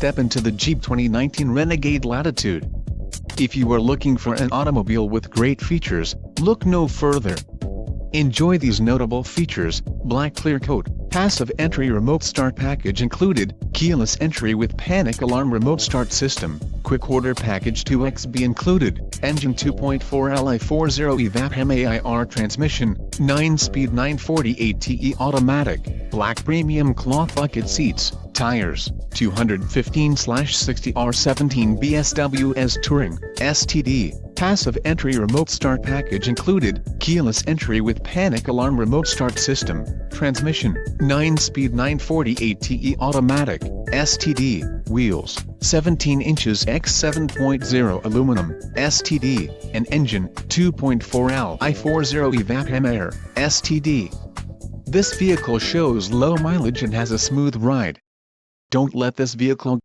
step into the Jeep 2019 Renegade Latitude. If you are looking for an automobile with great features, look no further. Enjoy these notable features: black clear coat, passive entry remote start package included, keyless entry with panic alarm remote start system, quick order package 2XB included, engine 2.4 Li40 evap MAIR transmission, 9-speed 940 ATE automatic, black premium cloth bucket seats, tires, 215/60 R17 BSWS Touring, STD, passive entry remote start package included, keyless entry with panic alarm remote start system, transmission, 9-speed 940 ATE automatic, STD, wheels, 17 inches x 7.0 aluminum, STD, and engine, 2.4 Li40 evap MAIR, STD. This vehicle shows low mileage and has a smooth ride. Don't let this vehicle